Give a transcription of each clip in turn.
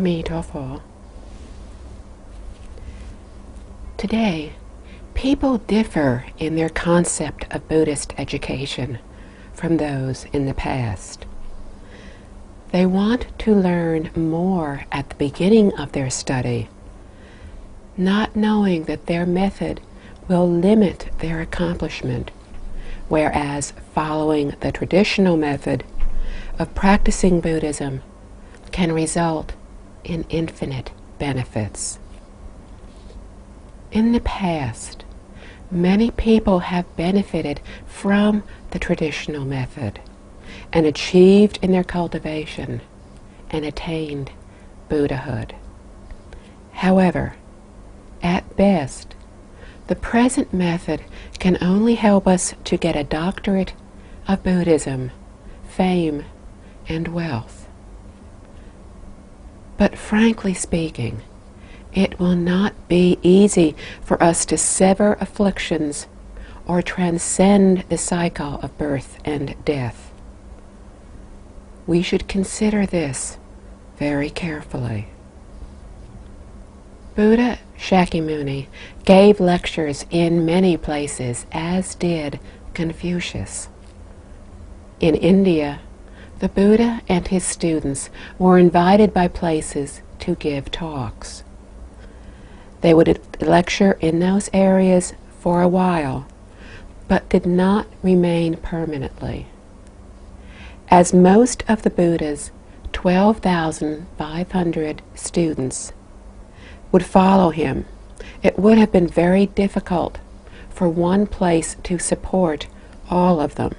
Amitofo. Today, people differ in their concept of Buddhist education from those in the past. They want to learn more at the beginning of their study, not knowing that their method will limit their accomplishment, whereas following the traditional method of practicing Buddhism can result in infinite benefits. In the past, many people have benefited from the traditional method and achieved in their cultivation and attained Buddhahood. However, at best, the present method can only help us to get a doctorate of Buddhism, fame, and wealth. But frankly speaking, it will not be easy for us to sever afflictions or transcend the cycle of birth and death. We should consider this very carefully. Buddha Shakyamuni gave lectures in many places, as did Confucius. In India, the Buddha and his students were invited by places to give talks. They would lecture in those areas for a while, but did not remain permanently. As most of the Buddha's 12,500 students would follow him, it would have been very difficult for one place to support all of them.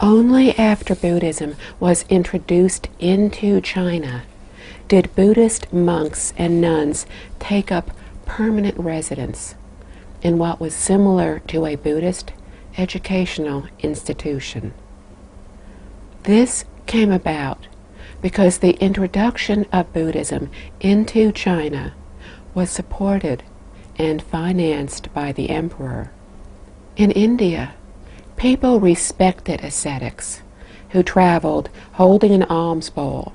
Only after Buddhism was introduced into China did Buddhist monks and nuns take up permanent residence in what was similar to a Buddhist educational institution. This came about because the introduction of Buddhism into China was supported and financed by the emperor. In India, people respected ascetics who traveled holding an alms bowl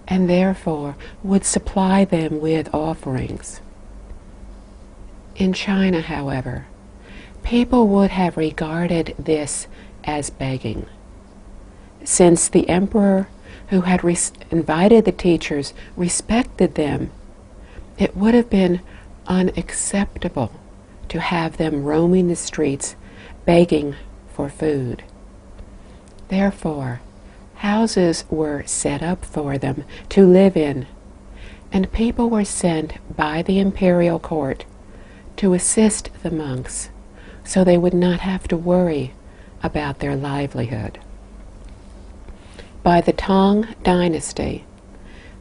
and therefore would supply them with offerings. In China, however, people would have regarded this as begging. Since the emperor who had invited the teachers respected them, it would have been unacceptable to have them roaming the streets begging for food. Therefore, houses were set up for them to live in, and people were sent by the imperial court to assist the monks so they would not have to worry about their livelihood. By the Tang Dynasty,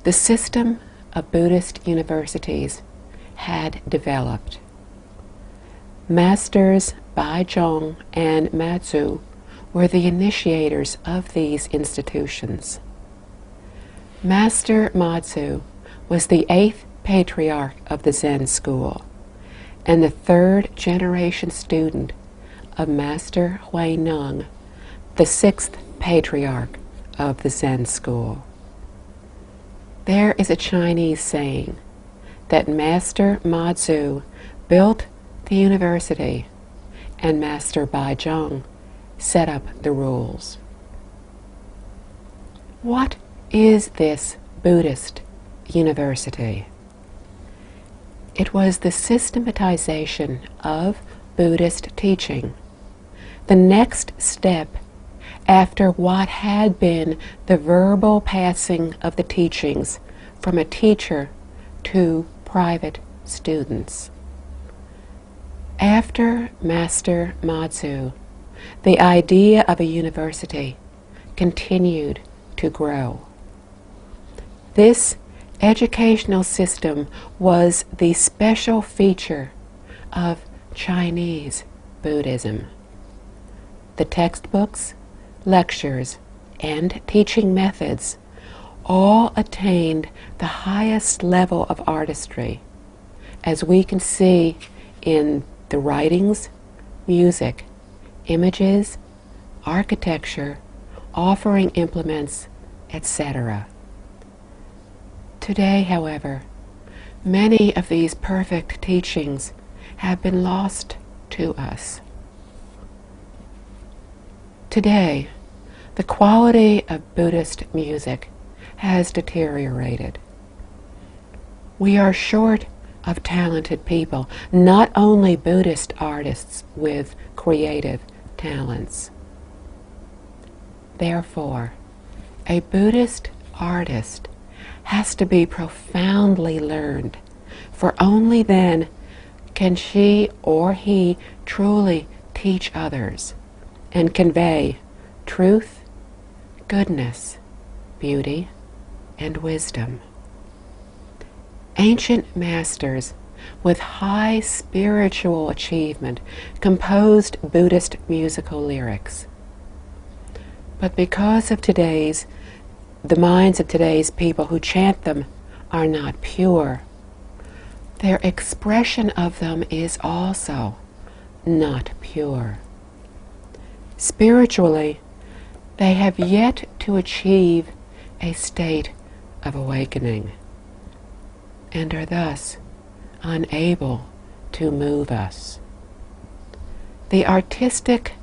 the system of Buddhist universities had developed. Masters Baizhong and Matsu were the initiators of these institutions. Master Matsu was the 8th patriarch of the Zen school and the 3rd generation student of Master Huineng, the 6th patriarch of the Zen school. There is a Chinese saying that Master Matsu built the university and Master Baizhong set up the rules. What is this Buddhist university? It was the systematization of Buddhist teaching, the next step after what had been the verbal passing of the teachings from a teacher to private students. After Master Matsu, the idea of a university continued to grow. This educational system was the special feature of Chinese Buddhism. The textbooks, lectures, and teaching methods all attained the highest level of artistry, as we can see in the writings, music, images, architecture, offering implements, etc. Today, however, many of these perfect teachings have been lost to us. Today, the quality of Buddhist music has deteriorated. We are short of talented people, not only Buddhist artists with creative talents. Therefore, a Buddhist artist has to be profoundly learned, for only then can she or he truly teach others and convey truth, goodness, beauty, and wisdom. Ancient masters with high spiritual achievement composed Buddhist musical lyrics. But because of the minds of today's people who chant them are not pure, their expression of them is also not pure. Spiritually, they have yet to achieve a state of awakening, and are thus unable to move us. The artistic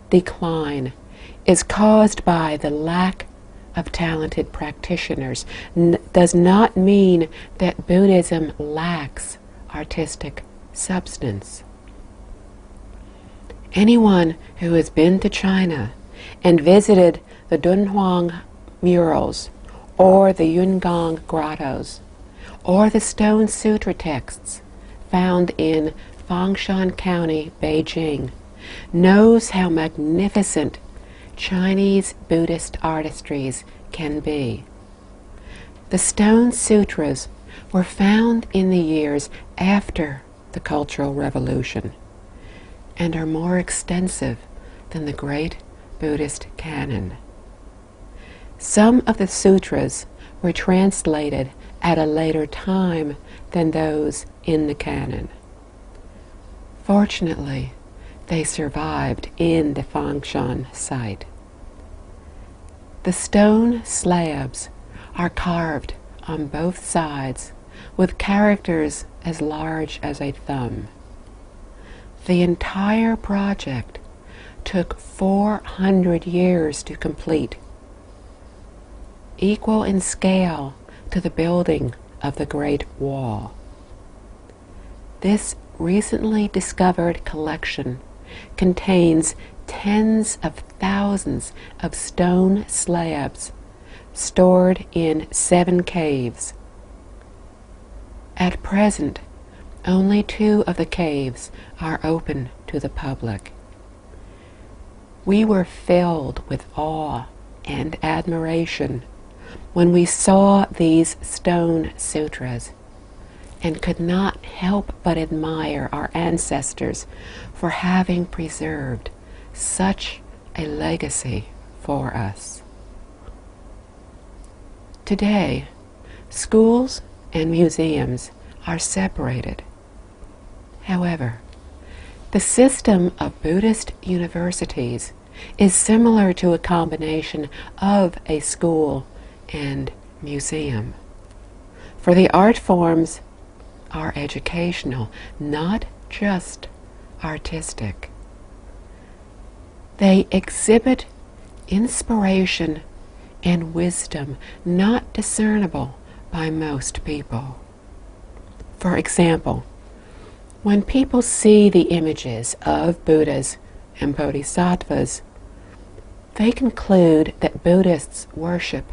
decline is caused by the lack of talented practitioners. Does not mean that Buddhism lacks artistic substance. Anyone who has been to China and visited the Dunhuang murals, or the Yungang grottos, or the stone sutra texts found in Fangshan County, Beijing, knows how magnificent Chinese Buddhist artistries can be. The stone sutras were found in the years after the Cultural Revolution and are more extensive than the great Buddhist canon. Some of the sutras were translated at a later time than those in the canon. Fortunately, they survived in the Fangshan site. The stone slabs are carved on both sides with characters as large as a thumb. The entire project took 400 years to complete, equal in scale to the building of the Great Wall. This recently discovered collection contains tens of thousands of stone slabs stored in 7 caves. At present, only 2 of the caves are open to the public. We were filled with awe and admiration when we saw these stone sutras, and could not help but admire our ancestors for having preserved such a legacy for us. Today, schools and museums are separated. However, the system of Buddhist universities is similar to a combination of a school and museum. For the art forms are educational, not just artistic. They exhibit inspiration and wisdom not discernible by most people. For example, when people see the images of Buddhas and Bodhisattvas, they conclude that Buddhists worship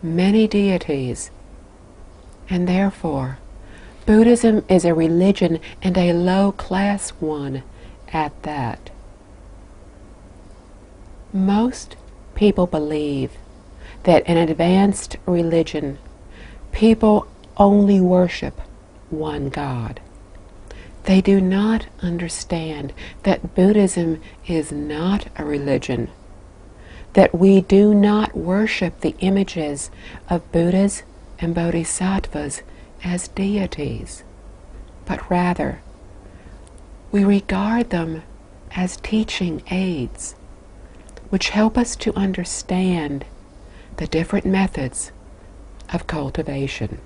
many deities, and therefore Buddhism is a religion, and a low-class one at that. Most people believe that in an advanced religion, people only worship one God. They do not understand that Buddhism is not a religion, that we do not worship the images of Buddhas and Bodhisattvas as deities, but rather we regard them as teaching aids, which help us to understand the different methods of cultivation.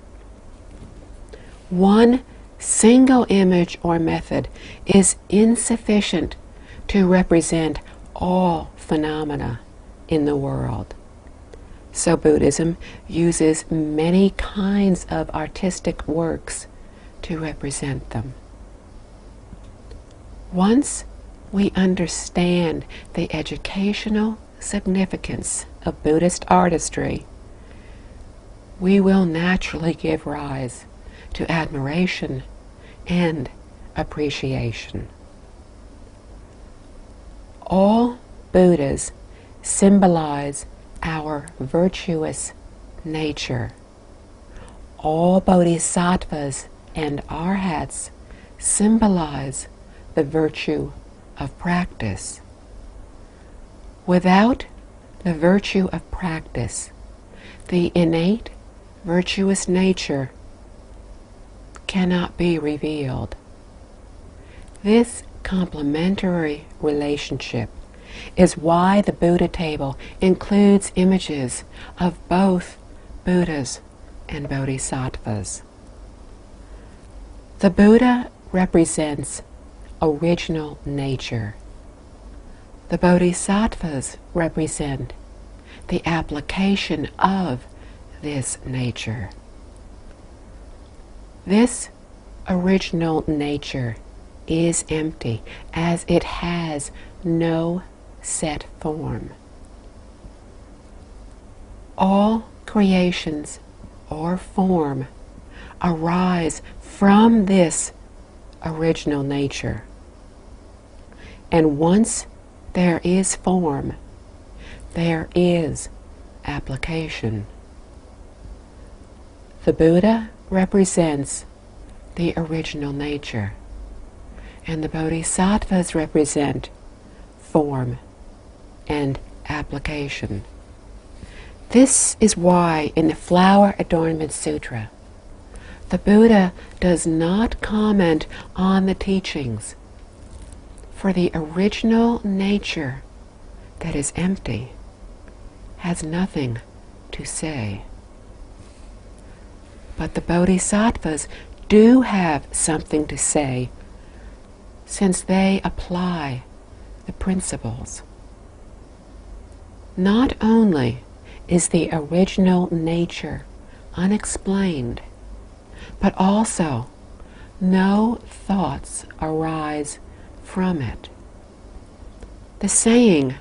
One single image or method is insufficient to represent all phenomena in the world. So Buddhism uses many kinds of artistic works to represent them. Once we understand the educational significance of Buddhist artistry, we will naturally give rise to admiration and appreciation. All Buddhas symbolize our virtuous nature. All Bodhisattvas and Arhats symbolize the virtue of practice. Without the virtue of practice, the innate virtuous nature cannot be revealed. This complementary relationship is why the Buddha table includes images of both Buddhas and Bodhisattvas. The Buddha represents original nature. The Bodhisattvas represent the application of this nature. This original nature is empty, as it has no set form. All creations or form arise from this original nature. And once there is form, there is application. The Buddha represents the original nature, and the Bodhisattvas represent form and application. This is why in the Flower Adornment Sutra, the Buddha does not comment on the teachings, for the original nature that is empty has nothing to say. But the Bodhisattvas do have something to say, since they apply the principles. Not only is the original nature unexplained, but also no thoughts arise from it. The saying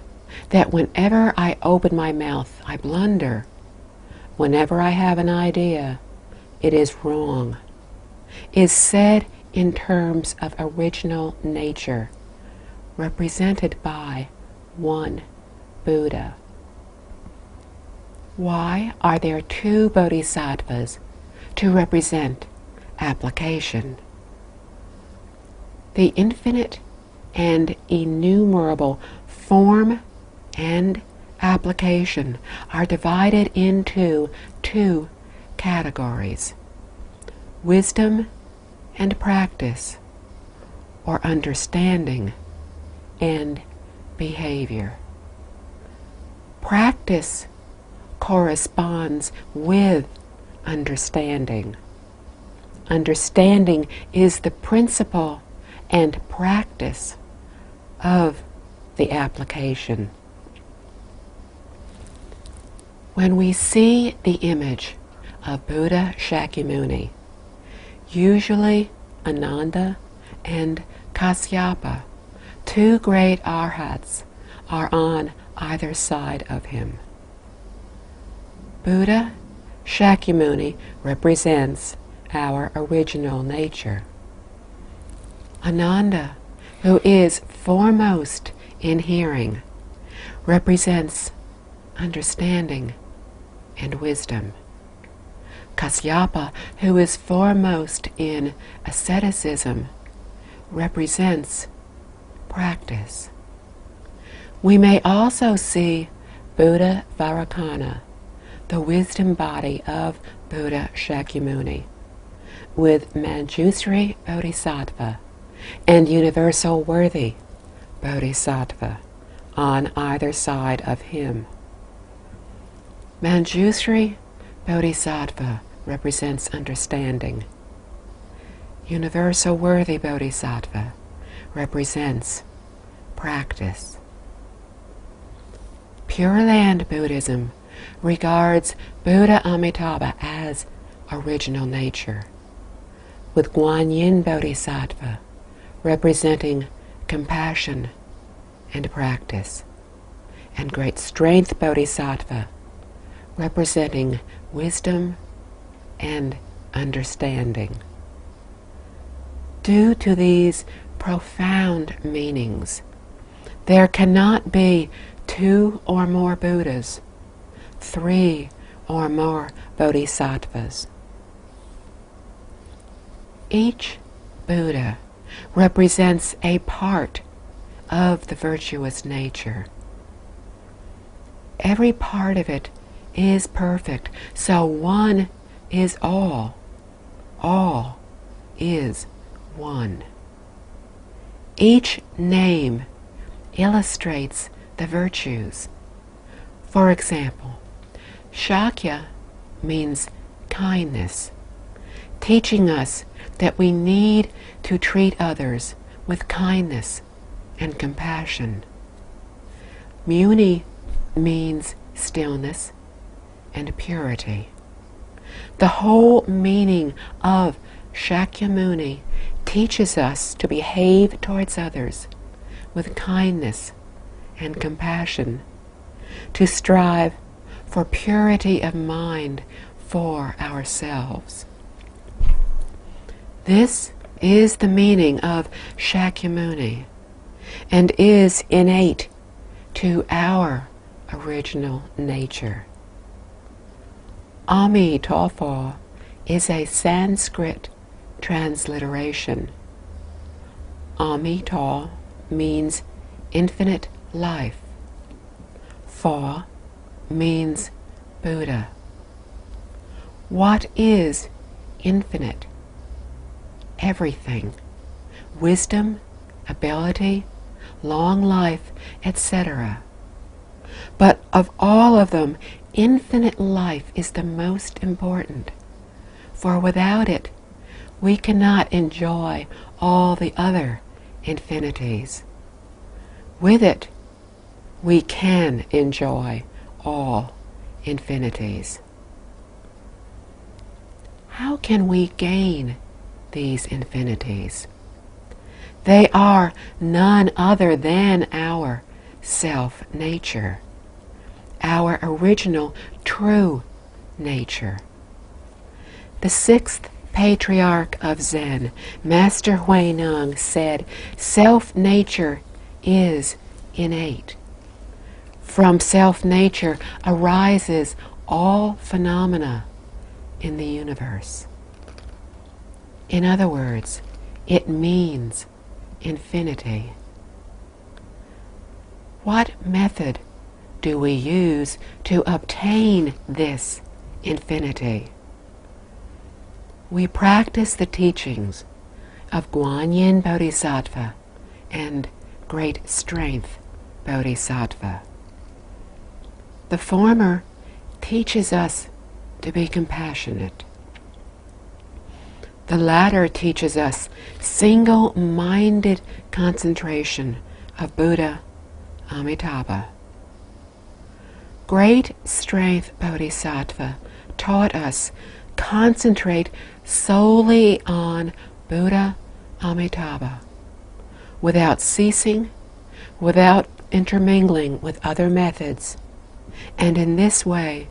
that whenever I open my mouth, I blunder, whenever I have an idea, it is wrong, is said in terms of original nature, represented by one Buddha. Why are there two Bodhisattvas to represent application? The infinite and innumerable form and application are divided into two categories: wisdom and practice, or understanding and behavior. Practice corresponds with understanding. Understanding is the principle and practice of the application. When we see the image of Buddha Shakyamuni, usually Ananda and Kasyapa, two great arhats, are on either side of him. Buddha Shakyamuni represents our original nature. Ananda, who is foremost in hearing, represents understanding and wisdom. Kasyapa, who is foremost in asceticism, represents practice. We may also see Buddha Vairocana, the wisdom body of Buddha Shakyamuni, with Manjusri Bodhisattva and Universal Worthy Bodhisattva on either side of him. Manjusri Bodhisattva represents understanding. Universal Worthy Bodhisattva represents practice. Pure Land Buddhism regards Buddha Amitabha as original nature, with Guanyin Bodhisattva representing compassion and practice, and Great Strength Bodhisattva representing wisdom and understanding. Due to these profound meanings, there cannot be 2 or more Buddhas, 3 or more Bodhisattvas. Each Buddha represents a part of the virtuous nature. Every part of it is perfect, so one is all. All is one. Each name illustrates the virtues. For example, Shakya means kindness, teaching us that we need to treat others with kindness and compassion. Muni means stillness and purity. The whole meaning of Shakyamuni teaches us to behave towards others with kindness and compassion, to strive for purity of mind for ourselves. This is the meaning of Shakyamuni and is innate to our original nature. Amitabha is a Sanskrit transliteration. Amita means infinite life. Fa means Buddha. What is infinite? Everything. Wisdom, ability, long life, etc. But of all of them, infinite life is the most important, for without it, we cannot enjoy all the other infinities. With it, we can enjoy all infinities. How can we gain these infinities? They are none other than our self-nature, our original true nature. The 6th patriarch of Zen, Master Huineng, said, self-nature is innate. From self-nature arises all phenomena in the universe. In other words, it means infinity. What method do we use to obtain this infinity? We practice the teachings of Guanyin Bodhisattva and Great Strength Bodhisattva. The former teaches us to be compassionate. The latter teaches us single-minded concentration of Buddha Amitabha. Great Strength Bodhisattva taught us concentrate solely on Buddha Amitabha, without ceasing, without intermingling with other methods, and in this way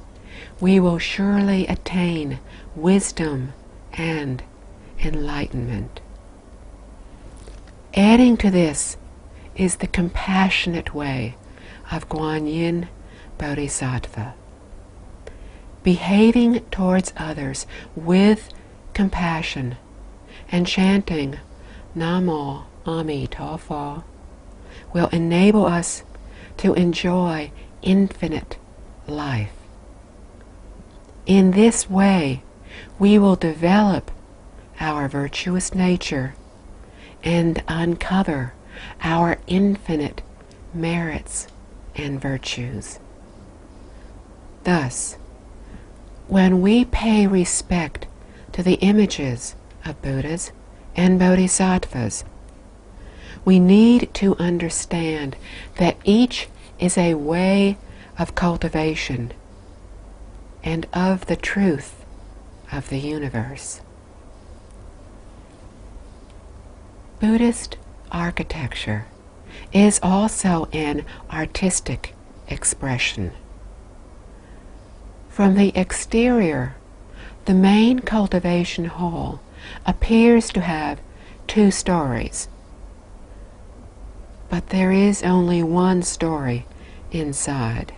we will surely attain wisdom and enlightenment. Adding to this is the compassionate way of Guanyin Bodhisattva. Behaving towards others with compassion and chanting Namo Amitabha will enable us to enjoy infinite life. In this way, we will develop our virtuous nature and uncover our infinite merits and virtues. Thus, when we pay respect to the images of Buddhas and Bodhisattvas, we need to understand that each is a way of cultivation and of the truth of the universe. Buddhist architecture is also an artistic expression. From the exterior, the main cultivation hall appears to have 2 stories, but there is only 1 story inside.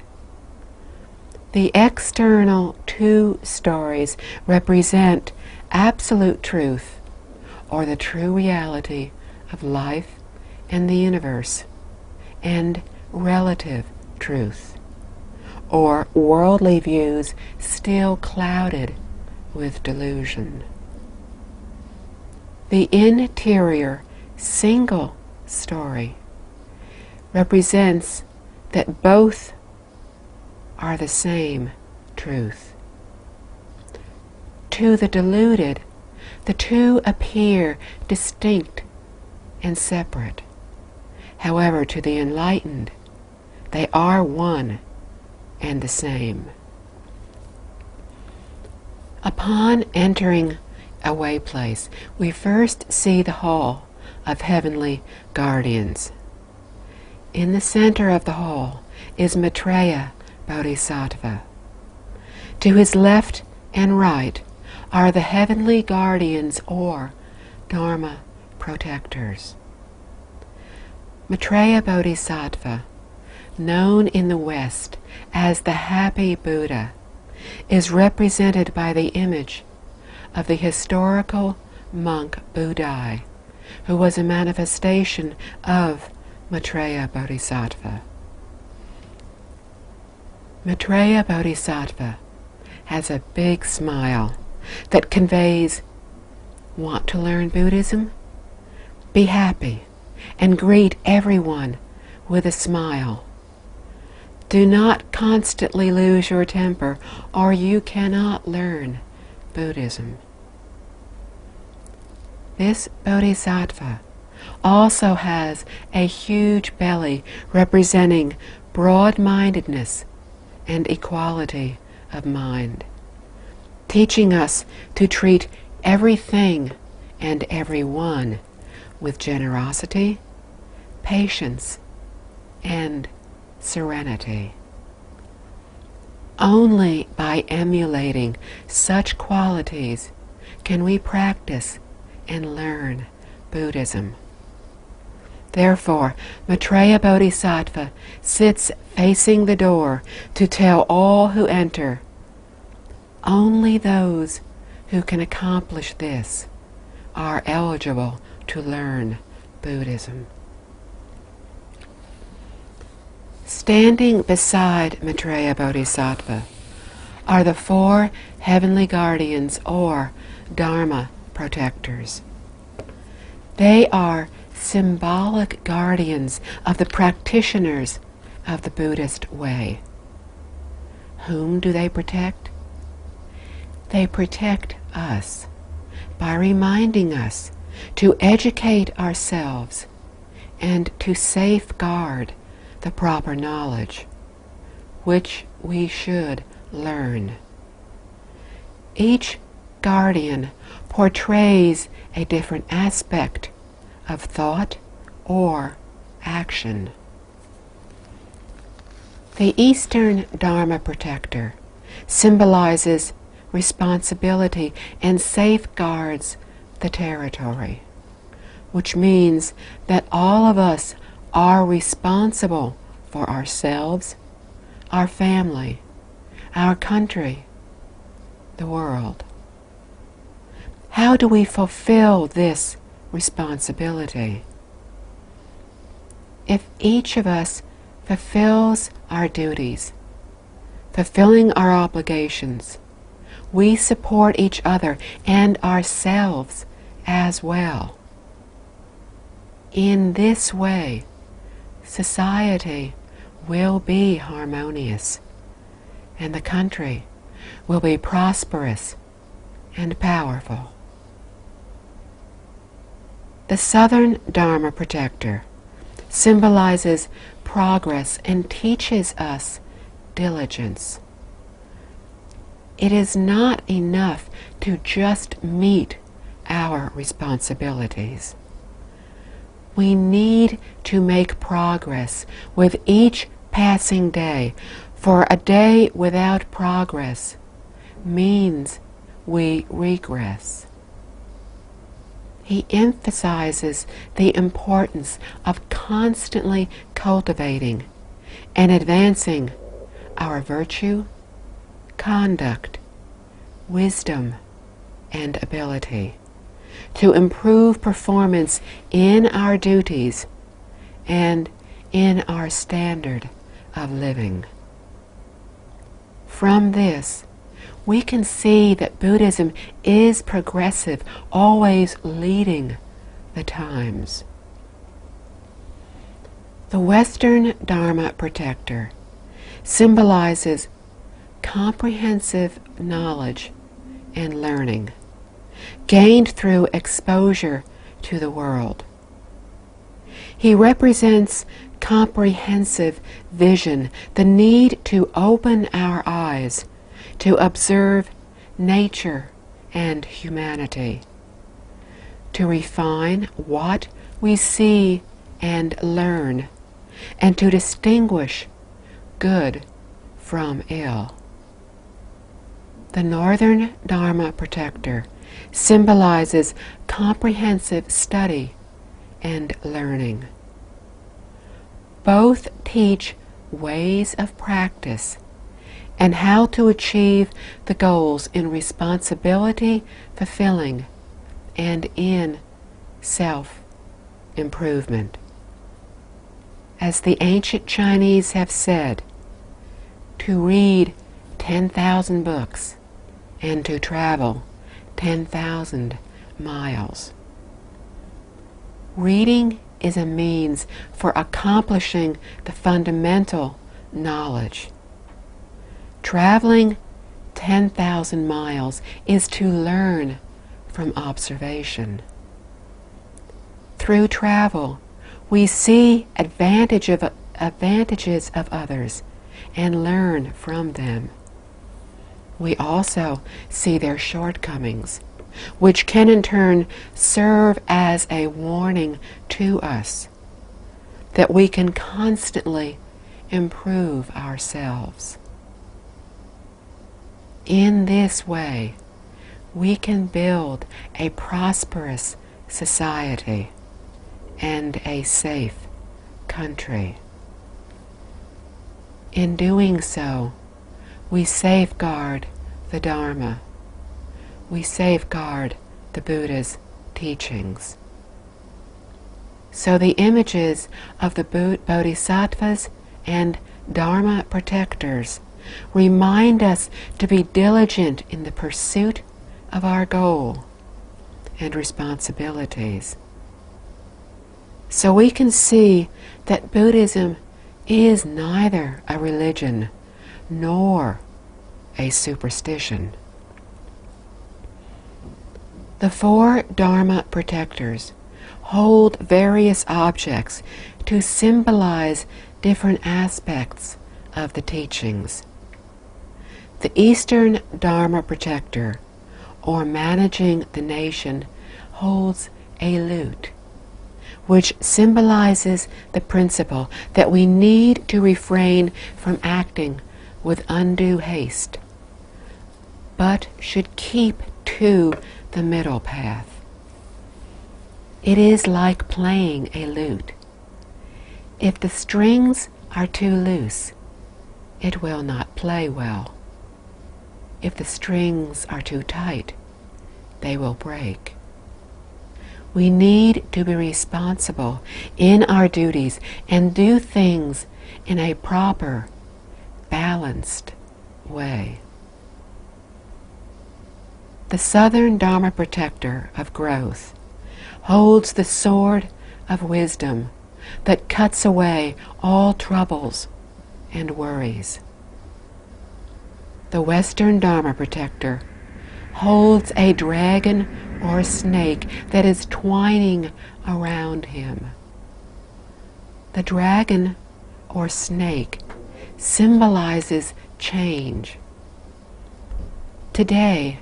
The external 2 stories represent absolute truth, or the true reality of life and the universe, and relative truth, or worldly views still clouded with delusion. The interior single story represents that both are the same truth. To the deluded, the 2 appear distinct and separate. However, to the enlightened, they are one and the same. Upon entering a way place, we first see the hall of heavenly guardians. In the center of the hall is Maitreya Bodhisattva. To his left and right are the heavenly guardians, or Dharma protectors. Maitreya Bodhisattva, known in the West as the Happy Buddha, is represented by the image of the historical monk Budai, who was a manifestation of Maitreya Bodhisattva. Maitreya Bodhisattva has a big smile that conveys, want to learn Buddhism? Be happy and greet everyone with a smile. Do not constantly lose your temper, or you cannot learn Buddhism. This Bodhisattva also has a huge belly representing broad-mindedness and equality of mind, teaching us to treat everything and everyone with generosity, patience, and serenity. Only by emulating such qualities can we practice and learn Buddhism. Therefore, Maitreya Bodhisattva sits facing the door to tell all who enter, only those who can accomplish this are eligible to learn Buddhism. Standing beside Maitreya Bodhisattva are the 4 heavenly guardians, or Dharma protectors. They are symbolic guardians of the practitioners of the Buddhist way. Whom do they protect? They protect us by reminding us to educate ourselves and to safeguard the proper knowledge, which we should learn. Each guardian portrays a different aspect of thought or action. The Eastern Dharma protector symbolizes responsibility and safeguards the territory, which means that all of us are responsible for ourselves, our family, our country, the world. How do we fulfill this responsibility? If each of us fulfills our duties, fulfilling our obligations, we support each other and ourselves as well. In this way, society will be harmonious, and the country will be prosperous and powerful. The Southern Dharma Protector symbolizes progress and teaches us diligence. It is not enough to just meet our responsibilities. We need to make progress with each passing day, for a day without progress means we regress. He emphasizes the importance of constantly cultivating and advancing our virtue, conduct, wisdom, and ability to improve performance in our duties and in our standard of living. From this, we can see that Buddhism is progressive, always leading the times. The Western Dharma Protector symbolizes comprehensive knowledge and learning, gained through exposure to the world. He represents comprehensive vision, the need to open our eyes to observe nature and humanity, to refine what we see and learn, and to distinguish good from ill. The Northern Dharma Protector symbolizes comprehensive study and learning. Both teach ways of practice and how to achieve the goals in responsibility fulfilling and in self-improvement. As the ancient Chinese have said, to read 10,000 books and to travel 10,000 miles. Reading is a means for accomplishing the fundamental knowledge. Traveling 10,000 miles is to learn from observation. Through travel, we see advantages of others and learn from them. We also see their shortcomings, which can in turn serve as a warning to us that we can constantly improve ourselves. In this way, we can build a prosperous society and a safe country. In doing so, we safeguard the Dharma. We safeguard the Buddha's teachings. So the images of the Bodhisattvas and Dharma protectors remind us to be diligent in the pursuit of our goal and responsibilities. So we can see that Buddhism is neither a religion nor a superstition. The four Dharma protectors hold various objects to symbolize different aspects of the teachings. The Eastern Dharma Protector, or managing the nation, holds a lute, which symbolizes the principle that we need to refrain from acting with undue haste, but should keep to the middle path. It is like playing a lute. If the strings are too loose, it will not play well. If the strings are too tight, they will break. We need to be responsible in our duties and do things in a proper, balanced way. The Southern Dharma Protector of growth holds the sword of wisdom that cuts away all troubles and worries. the Western Dharma protector, holds a dragon or snake that is twining around him. The dragon or snake symbolizes change. Today,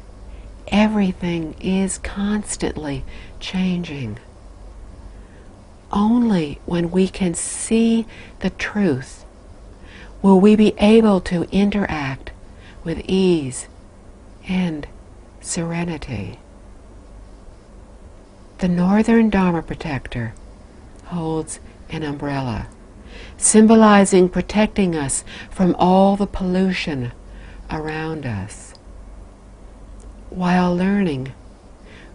everything is constantly changing. Only when we can see the truth will we be able to interact with ease and serenity. The Northern Dharma protector holds an umbrella, symbolizing protecting us from all the pollution around us. While learning,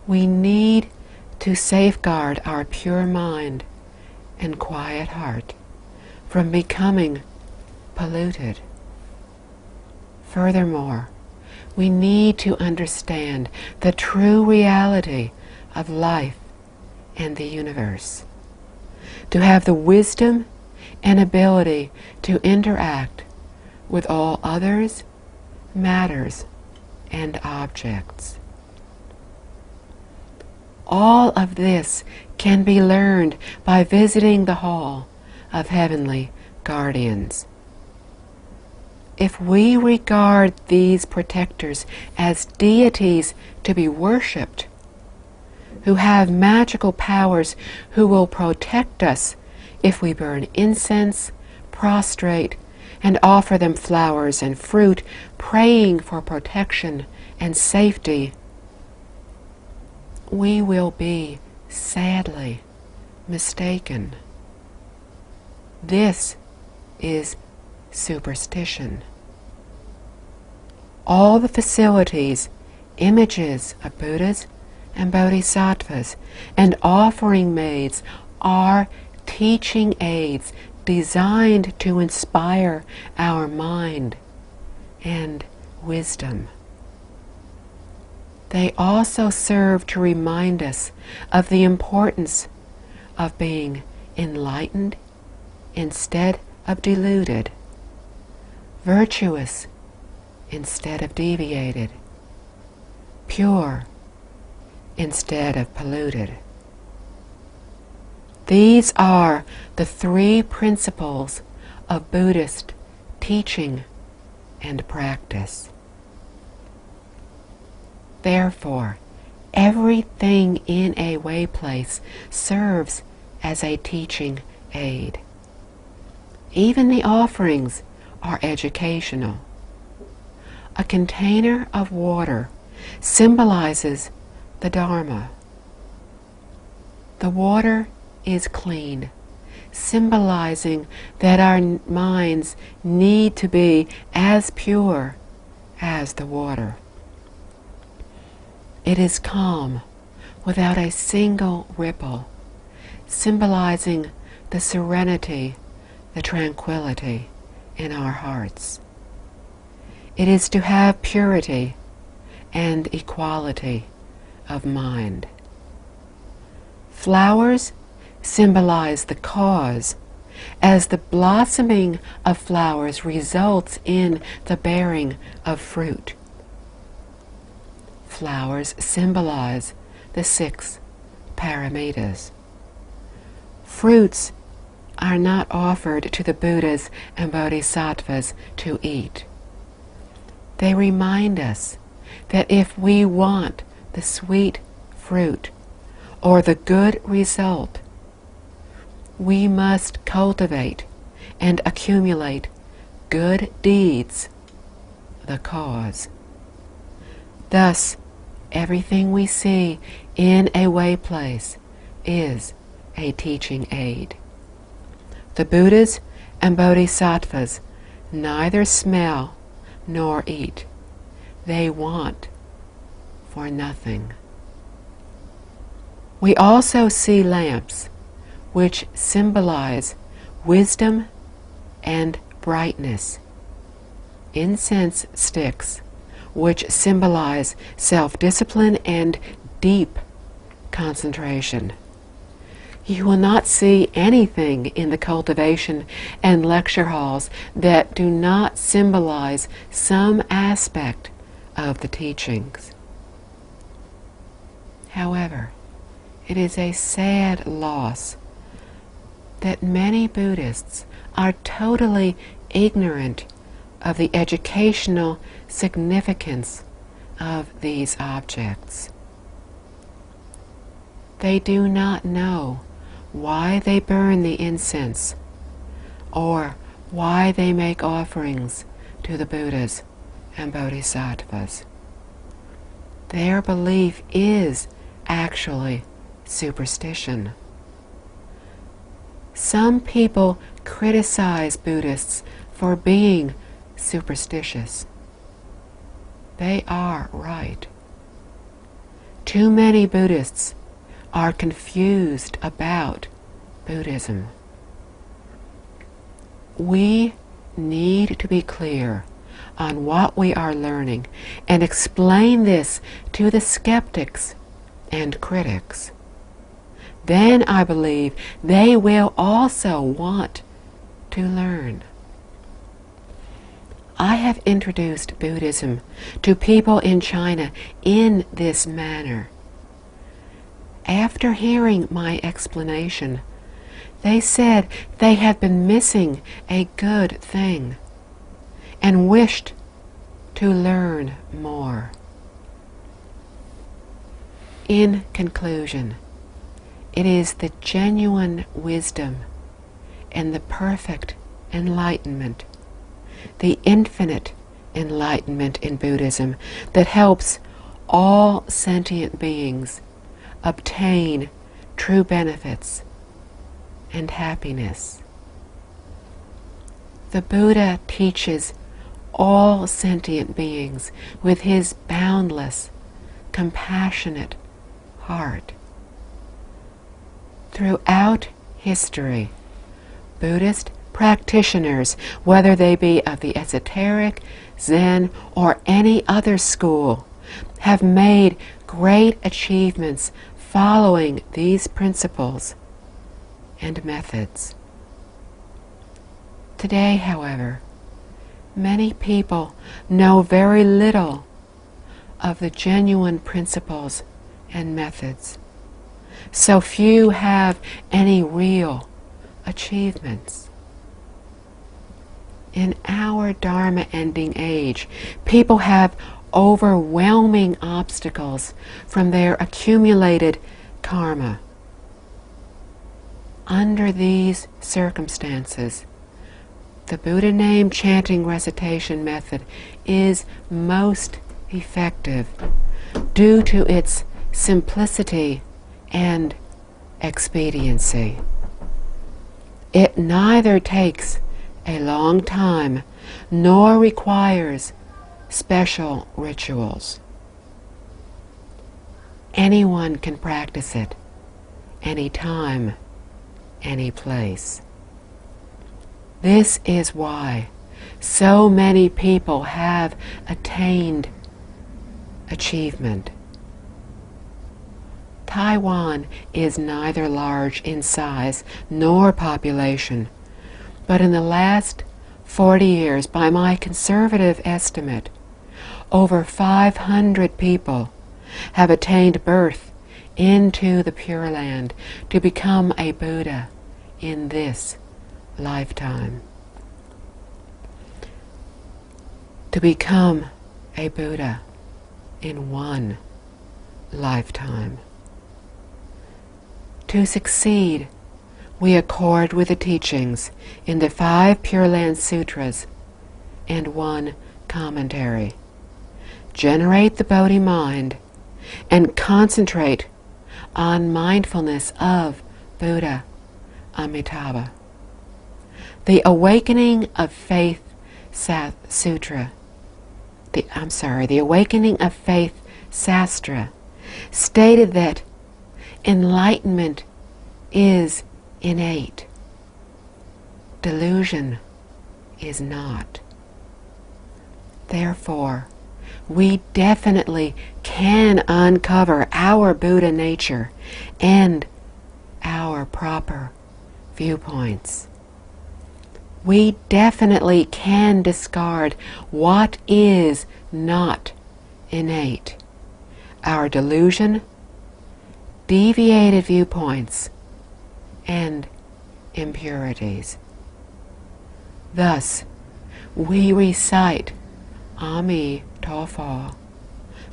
we need to safeguard our pure mind and quiet heart from becoming polluted. Furthermore, we need to understand the true reality of life and the universe, to have the wisdom and ability to interact with all others, matters, and objects. All of this can be learned by visiting the Hall of Heavenly Guardians. If we regard these protectors as deities to be worshipped, who have magical powers who will protect us if we burn incense, prostrate, and offer them flowers and fruit, praying for protection and safety, we will be sadly mistaken. This is superstition. All the facilities, images of Buddhas and Bodhisattvas, and offering maids are teaching aids designed to inspire our mind and wisdom. They also serve to remind us of the importance of being enlightened instead of deluded, virtuous instead of deviated, pure instead of polluted. These are the three principles of Buddhist teaching and practice. Therefore, everything in a way place serves as a teaching aid. Even the offerings are educational. A container of water symbolizes the Dharma. The water is clean, symbolizing that our minds need to be as pure as the water. It is calm, without a single ripple, symbolizing the serenity, the tranquility in our hearts. It is to have purity and equality of mind. Flowers symbolize the cause, as the blossoming of flowers results in the bearing of fruit. Flowers symbolize the 6 paramitas. Fruits are not offered to the Buddhas and Bodhisattvas to eat. They remind us that if we want the sweet fruit or the good result, we must cultivate and accumulate good deeds, the cause. Thus, everything we see in a way place is a teaching aid. The Buddhas and Bodhisattvas neither smell nor eat. They want for nothing. We also see lamps, which symbolize wisdom and brightness. Incense sticks, which symbolize self-discipline and deep concentration. You will not see anything in the cultivation and lecture halls that do not symbolize some aspect of the teachings. However, it is a sad loss that many Buddhists are totally ignorant of the educational significance of these objects. They do not know why they burn the incense or why they make offerings to the Buddhas and Bodhisattvas. Their belief is actually superstition. Some people criticize Buddhists for being superstitious. They are right. Too many Buddhists are confused about Buddhism. We need to be clear on what we are learning and explain this to the skeptics and critics. Then I believe they will also want to learn. I have introduced Buddhism to people in China in this manner. After hearing my explanation, they said they had been missing a good thing and wished to learn more. In conclusion, it is the genuine wisdom and the perfect enlightenment, the infinite enlightenment in Buddhism that helps all sentient beings obtain true benefits and happiness. The Buddha teaches all sentient beings with his boundless, compassionate heart. Throughout history, Buddhist practitioners, whether they be of the esoteric, Zen, or any other school, have made great achievements following these principles and methods. Today, however, many people know very little of the genuine principles and methods. So few have any real achievements. In our Dharma-ending age, people have overwhelming obstacles from their accumulated karma. Under these circumstances, the Buddha name chanting recitation method is most effective due to its simplicity and expediency. It neither takes a long time nor requires special rituals. Anyone can practice it, anytime, any place. This is why so many people have attained achievement. Taiwan is neither large in size nor population, but in the last 40 years, by my conservative estimate, over 500 people have attained birth into the Pure Land to become a Buddha in this lifetime. To become a Buddha in one lifetime. To succeed, we accord with the teachings in the 5 Pure Land Sutras and 1 commentary. Generate the Bodhi mind and concentrate on mindfulness of Buddha Amitabha. The Awakening of Faith Sutra, the Awakening of Faith Sastra stated that enlightenment is innate. Delusion is not. Therefore, we definitely can uncover our Buddha nature and our proper viewpoints. We definitely can discard what is not innate, our delusion, deviated viewpoints, and impurities. Thus, we recite Ami Tofo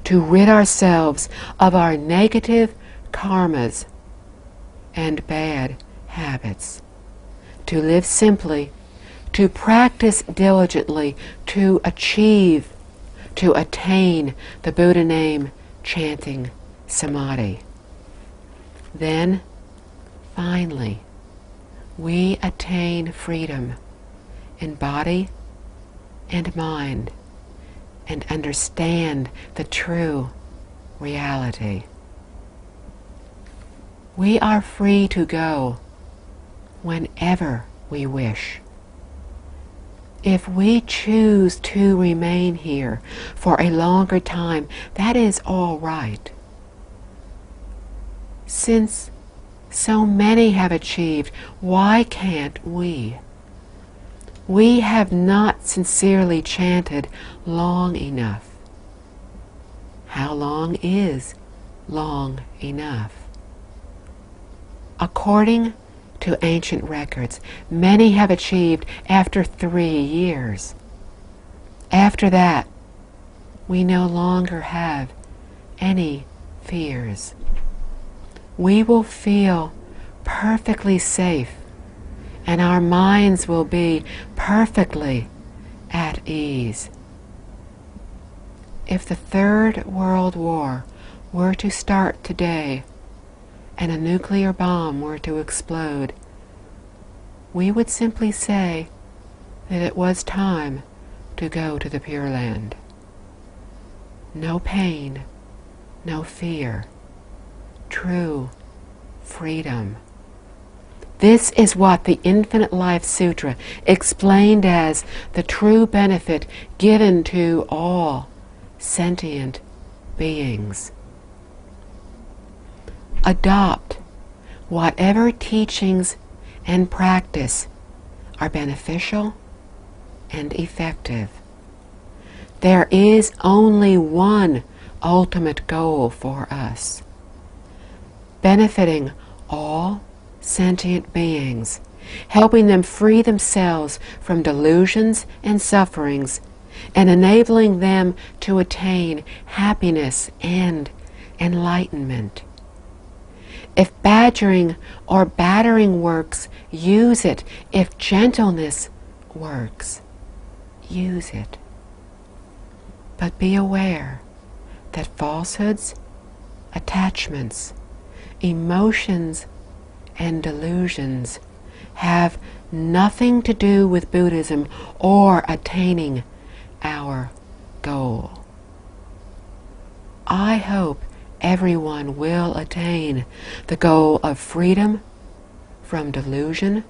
to rid ourselves of our negative karmas and bad habits, to live simply, to practice diligently, to achieve, to attain the Buddha name chanting samadhi. Then, finally, we attain freedom in body and mind and understand the true reality. We are free to go whenever we wish. If we choose to remain here for a longer time, that is all right. Since so many have achieved, why can't we? We have not sincerely chanted long enough. How long is long enough? According to ancient records, many have achieved after 3 years. After that, we no longer have any fears. We will feel perfectly safe, and our minds will be perfectly at ease. If the Third World War were to start today, and a nuclear bomb were to explode, we would simply say that it was time to go to the Pure Land. No pain, no fear, true freedom. This is what the Infinite Life Sutra explained as the true benefit given to all sentient beings. Adopt whatever teachings and practice are beneficial and effective. There is only one ultimate goal for us: benefiting all sentient beings, helping them free themselves from delusions and sufferings, and enabling them to attain happiness and enlightenment. If badgering or battering works, use it. If gentleness works, use it. But be aware that falsehoods, attachments, emotions, and delusions have nothing to do with Buddhism or attaining our goal. I hope everyone will attain the goal of freedom from delusion,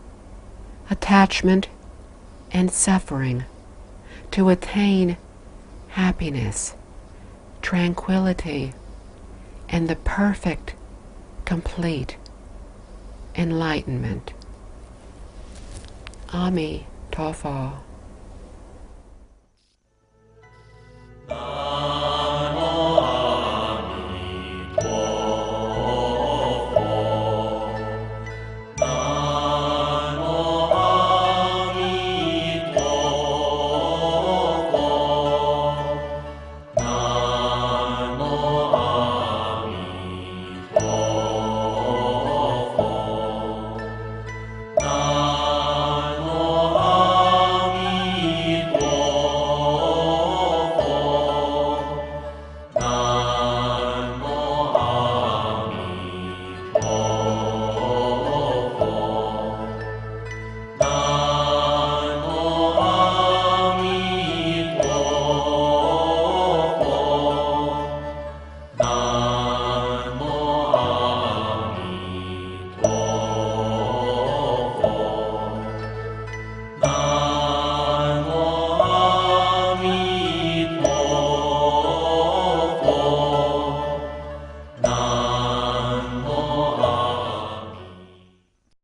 attachment, and suffering, to attain happiness, tranquility, and the perfect, complete enlightenment. Ami Tofo.